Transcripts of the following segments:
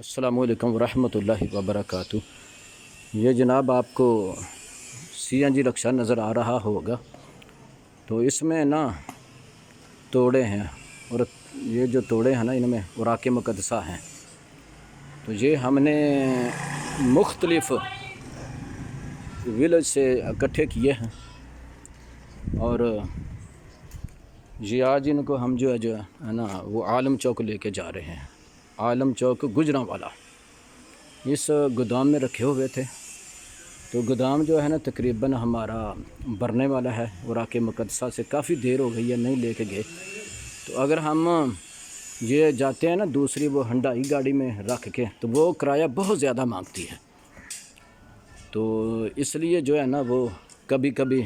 السلام علیکم ورحمۃ اللہ وبرکاتہ۔ یہ جناب آپ کو CNG رکشہ نظر آ رہا ہوگا، تو اس میں نا توڑے ہیں، اور یہ جو توڑے ہیں نا ان میں اوراق مقدسہ ہیں۔ تو یہ ہم نے مختلف ولیج سے اکٹھے کیے ہیں، اور یہ آج ان کو ہم جو ہے نا وہ عالم چوک لے کے جا رہے ہیں۔ عالم چوک گجرانوالہ اس گودام میں رکھے ہوئے تھے، تو گودام جو ہے نا تقریباً ہمارا بھرنے والا ہے، اوراق مقدسہ سے کافی دیر ہو گئی ہے نہیں لے کے گئے۔ تو اگر ہم یہ جاتے ہیں نا دوسری وہ ہنڈائی گاڑی میں رکھ کے، تو وہ کرایہ بہت زیادہ مانگتی ہے، تو اس لیے جو ہے نا وہ کبھی کبھی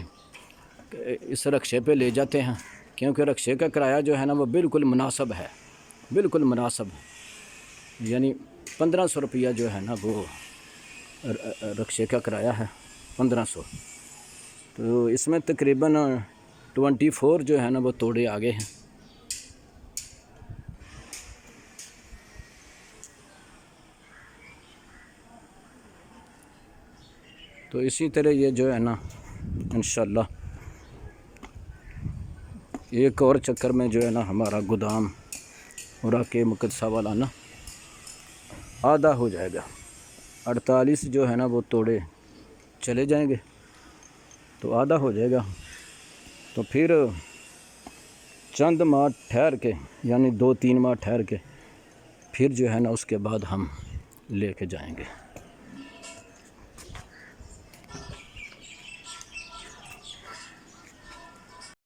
اس رکشے پہ لے جاتے ہیں، کیونکہ رکشے کا کرایہ جو ہے نا وہ بالکل مناسب ہے، بالکل مناسب ہے، یعنی 1500 روپیہ جو ہے نا وہ رکشے کا کرایہ ہے، 1500۔ تو اس میں تقریباً 24 جو ہے نا وہ توڑے آگے ہیں۔ تو اسی طرح یہ جو ہے نا انشاءاللہ ایک اور چکر میں جو ہے نا ہمارا گودام اوراق مقدسہ والا نا آدھا ہو جائے گا۔ 48 جو ہے نا وہ توڑے چلے جائیں گے، تو آدھا ہو جائے گا، تو پھر چند ماہ ٹھہر کے، یعنی 2-3 ماہ ٹھہر کے، پھر جو ہے نا اس کے بعد ہم لے کے جائیں گے۔